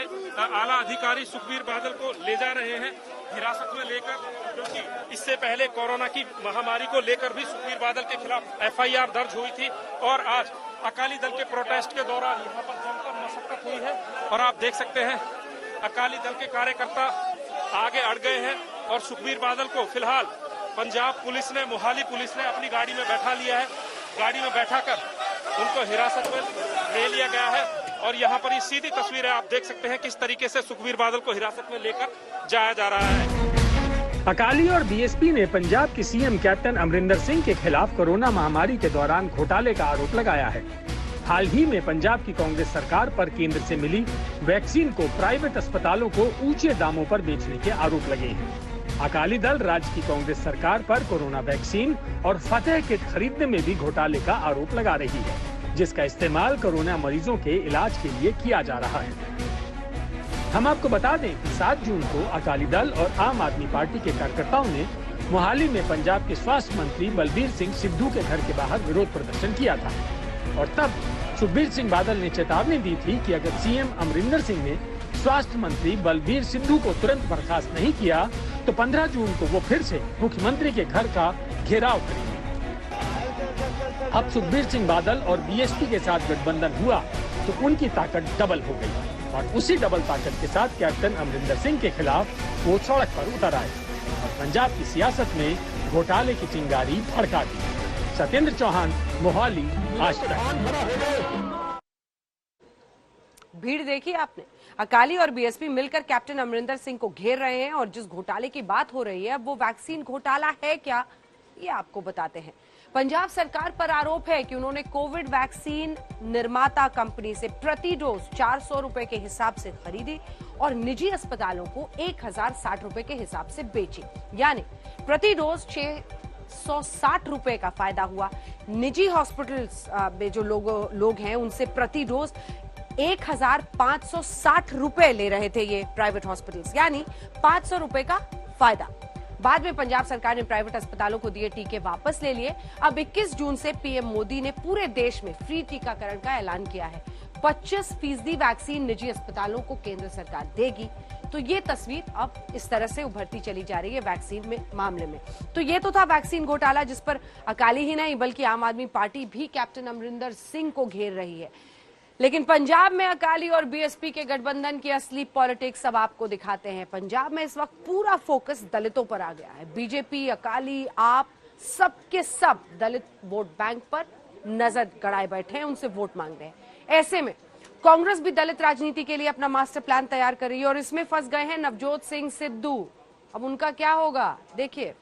आला अधिकारी सुखबीर बादल को ले जा रहे हैं हिरासत में लेकर, क्योंकि इससे पहले कोरोना की महामारी को लेकर भी सुखबीर बादल के खिलाफ FIR दर्ज हुई थी और आज अकाली दल के प्रोटेस्ट के दौरान यहाँ पर जमकर मशक्कत हुई है और आप देख सकते हैं अकाली दल के कार्यकर्ता आगे अड़ गए हैं और सुखबीर बादल को फिलहाल पंजाब पुलिस ने मोहाली पुलिस ने अपनी गाड़ी में बैठा लिया है। गाड़ी में बैठाकर उनको हिरासत में ले लिया गया है और यहाँ पर ये सीधी तस्वीरें आप देख सकते हैं किस तरीके से सुखबीर बादल को हिरासत में लेकर जाया जा रहा है। अकाली और BSP ने पंजाब के CM कैप्टन अमरिंदर सिंह के खिलाफ कोरोना महामारी के दौरान घोटाले का आरोप लगाया है। हाल ही में पंजाब की कांग्रेस सरकार पर केंद्र से मिली वैक्सीन को प्राइवेट अस्पतालों को ऊंचे दामों पर बेचने के आरोप लगे हैं। अकाली दल राज्य की कांग्रेस सरकार पर कोरोना वैक्सीन और फतेह किट खरीदने में भी घोटाले का आरोप लगा रही है, जिसका इस्तेमाल कोरोना मरीजों के इलाज के लिए किया जा रहा है। हम आपको बता दें कि 7 जून को अकाली दल और आम आदमी पार्टी के कार्यकर्ताओं ने मोहाली में पंजाब के स्वास्थ्य मंत्री बलबीर सिंह सिद्धू के घर के बाहर विरोध प्रदर्शन किया था और तब सुखबीर सिंह बादल ने चेतावनी दी थी कि अगर CM अमरिंदर सिंह ने स्वास्थ्य मंत्री बलबीर सिद्धू को तुरंत बर्खास्त नहीं किया तो 15 जून को वो फिर से मुख्यमंत्री के घर का घेराव करेंगे। अब सुखबीर सिंह बादल और BSP के साथ गठबंधन हुआ तो उनकी ताकत डबल हो गई और उसी डबल ताकत के साथ कैप्टन अमरिंदर सिंह के खिलाफ वो सड़क पर उतर आए और पंजाब की सियासत में घोटाले की चिंगारी भड़का दी। सत्येंद्र चौहान, मोहाली, आज तक। भीड़ देखी आपने, अकाली और BSP मिलकर कैप्टन अमरिंदर सिंह को घेर रहे हैं और जिस घोटाले की बात हो रही है अब वो वैक्सीन घोटाला है क्या, ये आपको बताते हैं। पंजाब सरकार पर आरोप है कि उन्होंने कोविड वैक्सीन निर्माता कंपनी से प्रति डोज 400 रुपए के हिसाब से खरीदी और निजी अस्पतालों को 1060 रुपए के हिसाब से बेची, यानी प्रति डोज 660 रुपए का फायदा हुआ। निजी हॉस्पिटल्स में जो लोग हैं उनसे प्रति डोज 1560 रुपए ले रहे थे ये प्राइवेट हॉस्पिटल्स, यानी 500 रुपए का फायदा। बाद में पंजाब सरकार ने प्राइवेट अस्पतालों को दिए टीके वापस ले लिए। अब 21 जून से PM मोदी ने पूरे देश में फ्री टीकाकरण का ऐलान किया है। 25% वैक्सीन निजी अस्पतालों को केंद्र सरकार देगी। तो ये तस्वीर अब इस तरह से उभरती चली जा रही है वैक्सीन में मामले में। तो ये तो था वैक्सीन घोटाला जिस पर अकाली ही नहीं बल्कि आम आदमी पार्टी भी कैप्टन अमरिंदर सिंह को घेर रही है। लेकिन पंजाब में अकाली और BSP के गठबंधन की असली पॉलिटिक्स अब आपको दिखाते हैं। पंजाब में इस वक्त पूरा फोकस दलितों पर आ गया है। BJP, अकाली, आप सबके सब दलित वोट बैंक पर नजर गड़ाए बैठे हैं, उनसे वोट मांग रहे हैं। ऐसे में कांग्रेस भी दलित राजनीति के लिए अपना मास्टर प्लान तैयार कर रही है और इसमें फंस गए हैं नवजोत सिंह सिद्धू। अब उनका क्या होगा, देखिए।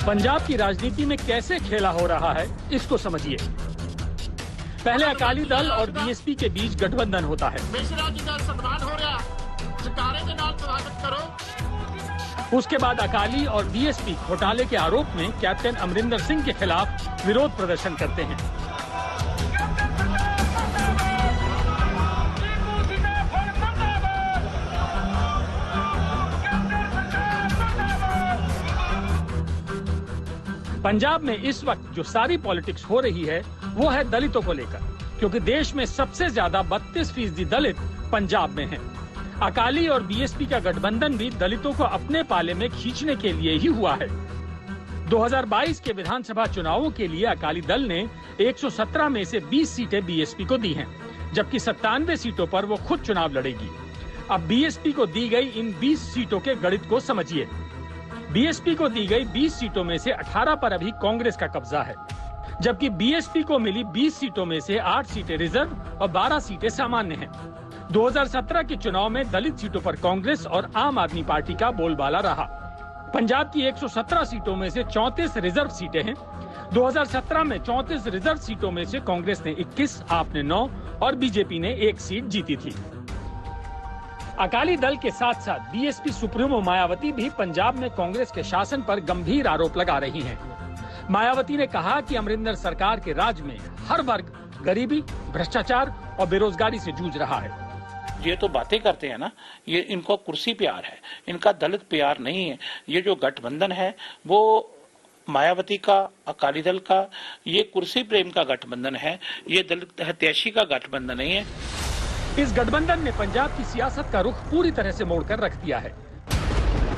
पंजाब की राजनीति में कैसे खेला हो रहा है इसको समझिए। पहले अकाली दल और BSP के बीच गठबंधन होता है। मिश्रा जी का सम्मान हो रहा, जकारे के नाल स्वागत करो। उसके बाद अकाली और बीएसपी घोटाले के आरोप में कैप्टन अमरिंदर सिंह के खिलाफ विरोध प्रदर्शन करते हैं। पंजाब में इस वक्त जो सारी पॉलिटिक्स हो रही है वो है दलितों को लेकर, क्योंकि देश में सबसे ज्यादा 32% दलित पंजाब में हैं। अकाली और बीएसपी का गठबंधन भी दलितों को अपने पाले में खींचने के लिए ही हुआ है। 2022 के विधानसभा चुनावों के लिए अकाली दल ने 117 में से 20 सीटें बीएसपी को दी हैं, जबकि 97 सीटों पर वो खुद चुनाव लड़ेगी। अब बीएसपी को दी गई इन 20 सीटों के गणित को समझिए। बीएसपी को दी गई 20 सीटों में से 18 पर अभी कांग्रेस का कब्जा है, जबकि बीएसपी को मिली 20 सीटों में से 8 सीटें रिजर्व और 12 सीटें सामान्य हैं। 2017 के चुनाव में दलित सीटों पर कांग्रेस और आम आदमी पार्टी का बोलबाला रहा। पंजाब की 117 सीटों में से 34 रिजर्व सीटें हैं। 2017 में 34 रिजर्व सीटों में से कांग्रेस ने 21, आप ने 9 और बीजेपी ने 1 सीट जीती थी। अकाली दल के साथ साथ बीएसपी सुप्रीमो मायावती भी पंजाब में कांग्रेस के शासन पर गंभीर आरोप लगा रही हैं। मायावती ने कहा कि अमरिंदर सरकार के राज में हर वर्ग गरीबी, भ्रष्टाचार और बेरोजगारी से जूझ रहा है। ये तो बातें करते हैं ना, ये इनको कुर्सी प्यार है, इनका दलित प्यार नहीं है। ये जो गठबंधन है वो मायावती का, अकाली दल का, ये कुर्सी प्रेम का गठबंधन है, ये दलित हत्याशी का गठबंधन नहीं है। इस गठबंधन ने पंजाब की सियासत का रुख पूरी तरह से मोड़कर रख दिया है।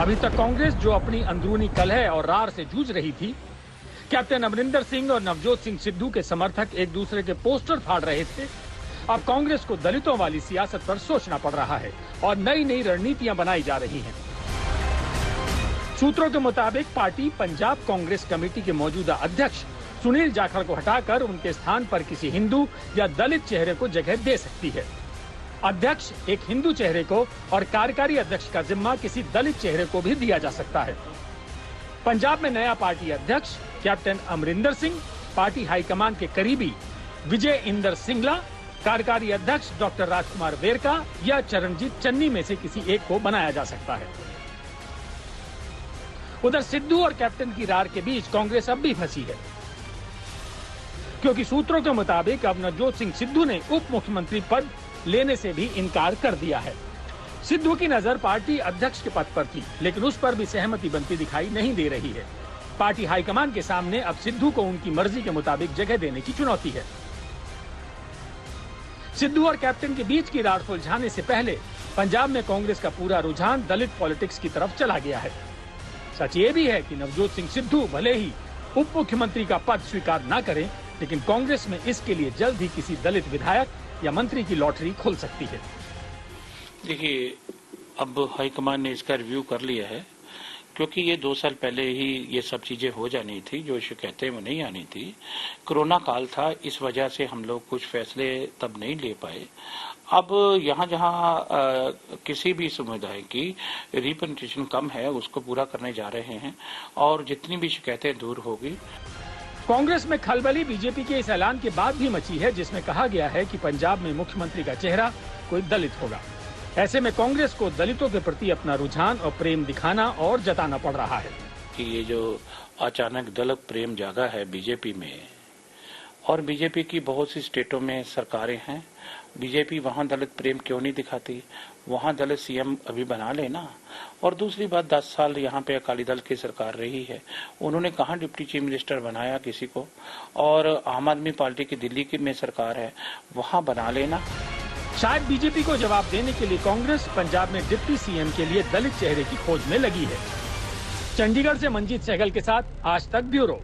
अभी तक कांग्रेस जो अपनी अंदरूनी कलह और रार से जूझ रही थी, कैप्टन अमरिंदर सिंह और नवजोत सिंह सिद्धू के समर्थक एक दूसरे के पोस्टर फाड़ रहे थे, अब कांग्रेस को दलितों वाली सियासत पर सोचना पड़ रहा है और नई नई रणनीतियां बनाई जा रही हैं। सूत्रों के मुताबिक पार्टी पंजाब कांग्रेस कमेटी के मौजूदा अध्यक्ष सुनील जाखड़ को हटाकर उनके स्थान पर किसी हिंदू या दलित चेहरे को जगह दे सकती है। अध्यक्ष एक हिंदू चेहरे को और कार्यकारी अध्यक्ष का जिम्मा किसी दलित चेहरे को भी दिया जा सकता है। पंजाब में नया पार्टी अध्यक्ष captain Amarinder Singh, party high command के करीबी विजय इंदर सिंगला, कार्यकारी अध्यक्ष डॉक्टर राजकुमार वेरका या चरणजीत चन्नी में से किसी एक को बनाया जा सकता है। उधर सिद्धू और कैप्टन की रार के बीच कांग्रेस अब भी फंसी है, क्योंकि सूत्रों के मुताबिक अब नवजोत सिंह सिद्धू ने उप मुख्यमंत्री पद लेने से भी इनकार कर दिया है। सिद्धू की नजर पार्टी अध्यक्ष के पद पर थी, लेकिन उस पर भी सहमति बनती दिखाई नहीं दे रही है। पार्टी हाईकमान के सामने अब सिद्धू को उनकी मर्जी के मुताबिक जगह देने की चुनौती है। सिद्धू और कैप्टन के बीच की रार सुलझाने से पहले पंजाब में कांग्रेस का पूरा रुझान दलित पॉलिटिक्स की तरफ चला गया है। सच ये भी है कि नवजोत सिंह सिद्धू भले ही उप मुख्यमंत्री का पद स्वीकार न करें, लेकिन कांग्रेस में इसके लिए जल्द ही किसी दलित विधायक या मंत्री की लॉटरी खुल सकती है। देखिए, अब हाईकमान ने इसका रिव्यू कर लिया है, क्योंकि ये 2 साल पहले ही ये सब चीजें हो जानी थी, जो शिकायतें वो नहीं आनी थी। कोरोना काल था, इस वजह से हम लोग कुछ फैसले तब नहीं ले पाए। अब यहाँ जहाँ किसी भी समुदाय की रिप्रेजेंटेशन कम है, उसको पूरा करने जा रहे हैं और जितनी भी शिकायतें दूर होगी। कांग्रेस में खलबली बीजेपी के इस ऐलान के बाद भी मची है, जिसमें कहा गया है कि पंजाब में मुख्यमंत्री का चेहरा कोई दलित होगा। ऐसे में कांग्रेस को दलितों के प्रति अपना रुझान और प्रेम दिखाना और जताना पड़ रहा है कि ये जो अचानक दलित प्रेम जागा है बीजेपी में, और बीजेपी की बहुत सी स्टेटों में सरकारें हैं, बीजेपी वहां दलित प्रेम क्यों नहीं दिखाती? वहां दलित सीएम अभी बना लेना। और दूसरी बात, 10 साल यहाँ पे अकाली दल की सरकार रही है, उन्होंने कहाँ डिप्टी चीफ मिनिस्टर बनाया किसी को? और आम आदमी पार्टी की दिल्ली की में सरकार है, वहां बना लेना। शायद बीजेपी को जवाब देने के लिए कांग्रेस पंजाब में डिप्टी सीएम के लिए दलित चेहरे की खोज में लगी है। चंडीगढ़ से मंजीत सहगल के साथ आज तक ब्यूरो।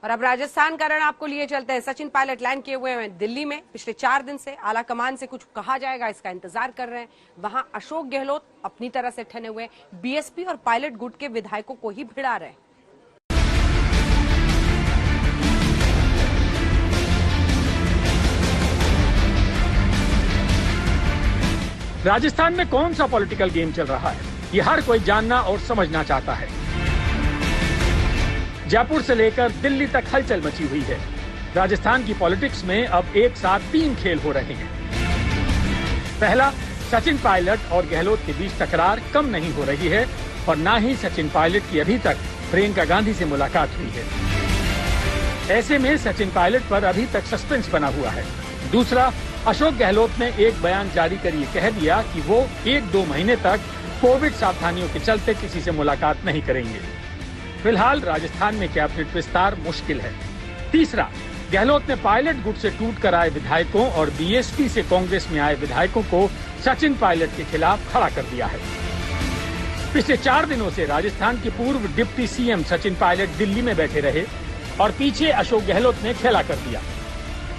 और अब राजस्थान का रण आपको लिए चलते हैं। सचिन पायलट लैंड किए हुए हैं दिल्ली में। पिछले 4 दिन से आला कमान से कुछ कहा जाएगा, इसका इंतजार कर रहे हैं। वहां अशोक गहलोत अपनी तरह से ठने हुए बीएसपी और पायलट गुट के विधायकों को ही भिड़ा रहे हैं। राजस्थान में कौन सा पॉलिटिकल गेम चल रहा है, ये हर कोई जानना और समझना चाहता है। जयपुर से लेकर दिल्ली तक हलचल मची हुई है। राजस्थान की पॉलिटिक्स में अब एक साथ 3 खेल हो रहे हैं। पहला, सचिन पायलट और गहलोत के बीच तकरार कम नहीं हो रही है और न ही सचिन पायलट की अभी तक प्रियंका गांधी से मुलाकात हुई है। ऐसे में सचिन पायलट पर अभी तक सस्पेंस बना हुआ है। दूसरा, अशोक गहलोत ने एक बयान जारी कर ये कह दिया कि वो 1-2 महीने तक कोविड सावधानियों के चलते किसी से मुलाकात नहीं करेंगे। फिलहाल राजस्थान में कैबिनेट विस्तार मुश्किल है। तीसरा, गहलोत ने पायलट गुट से टूट कर आए विधायकों और बीएसपी से कांग्रेस में आए विधायकों को सचिन पायलट के खिलाफ खड़ा कर दिया है। पिछले 4 दिनों से राजस्थान के पूर्व डिप्टी सीएम सचिन पायलट दिल्ली में बैठे रहे और पीछे अशोक गहलोत ने खेला कर दिया।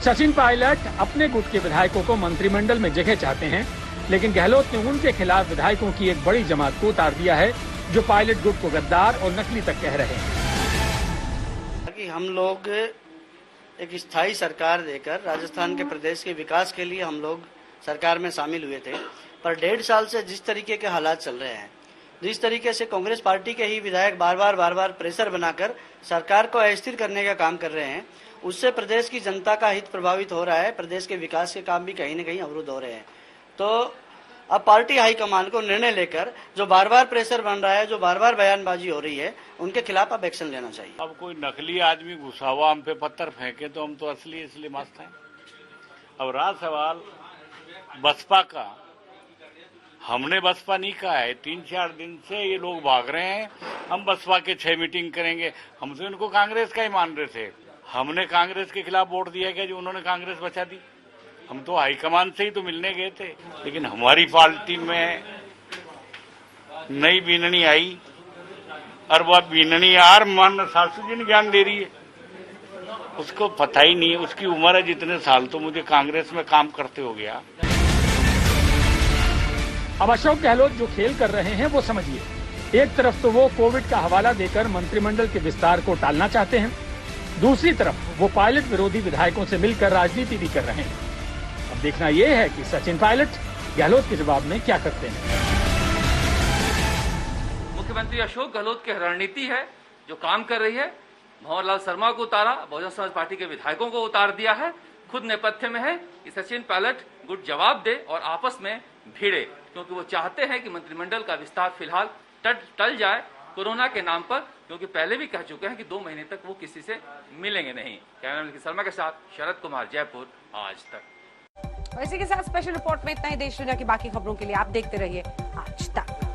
सचिन पायलट अपने गुट के विधायकों को मंत्रिमंडल में जगह चाहते हैं, लेकिन गहलोत ने उनके खिलाफ विधायकों की एक बड़ी जमात को उतार दिया है जो पायलट गुट को गद्दार और नकली तक कह रहे हैं। कि हम लोग एक स्थायी सरकार देकर राजस्थान के प्रदेश के विकास के लिए हम लोग सरकार में शामिल हुए थे, पर 1.5 साल से जिस तरीके के हालात चल रहे हैं, जिस तरीके से कांग्रेस पार्टी के ही विधायक बार बार प्रेशर बनाकर सरकार को अस्थिर करने का काम कर रहे हैं, उससे प्रदेश की जनता का हित प्रभावित हो रहा है। प्रदेश के विकास के काम भी कहीं न कहीं अवरुद्ध हो रहे हैं। तो अब पार्टी हाईकमान को निर्णय लेकर जो बार बार प्रेशर बन रहा है, जो बार बार बयानबाजी हो रही है, उनके खिलाफ अब एक्शन लेना चाहिए। अब कोई नकली आदमी घुसा हुआ हम पे पत्थर फेंके तो हम तो असली इसलिए मस्त हैं। अब रहा सवाल बसपा का, हमने बसपा नहीं कहा है। 3-4 दिन से ये लोग भाग रहे हैं हम बसपा के 6 मीटिंग करेंगे। हम तो इनको कांग्रेस का ही मान रहे थे। हमने कांग्रेस के खिलाफ वोट दिया क्या जो उन्होंने कांग्रेस बचा दी? हम तो हाईकमान से ही तो मिलने गए थे, लेकिन हमारी पार्टी में नई बीननी आई और वह बीननी यार मन सासू जी ने ज्ञान दे रही है, उसको पता ही नहीं है। उसकी उम्र है जितने साल तो मुझे कांग्रेस में काम करते हो गया। अब अशोक गहलोत जो खेल कर रहे हैं वो समझिए। एक तरफ तो वो कोविड का हवाला देकर मंत्रिमंडल के विस्तार को टालना चाहते हैं, दूसरी तरफ वो पायलट विरोधी विधायकों से मिलकर राजनीति भी कर रहे हैं। अब देखना यह है कि सचिन पायलट गहलोत के जवाब में क्या करते हैं। मुख्यमंत्री अशोक गहलोत की रणनीति है जो काम कर रही है। भंवर लाल शर्मा को उतारा, बहुजन समाज पार्टी के विधायकों को उतार दिया है। खुद नेपथ्य में है कि सचिन पायलट गुट जवाब दे और आपस में भिड़े, क्योंकि वो चाहते हैं कि मंत्रिमंडल का विस्तार फिलहाल टल जाए कोरोना के नाम पर, क्योंकि पहले भी कह चुके हैं कि 2 महीने तक वो किसी से मिलेंगे नहीं। कैमरामैन शर्मा के साथ शरद कुमार, जयपुर, आज तक। और इसी के साथ स्पेशल रिपोर्ट में इतना ही। देश दुनिया की बाकी खबरों के लिए आप देखते रहिए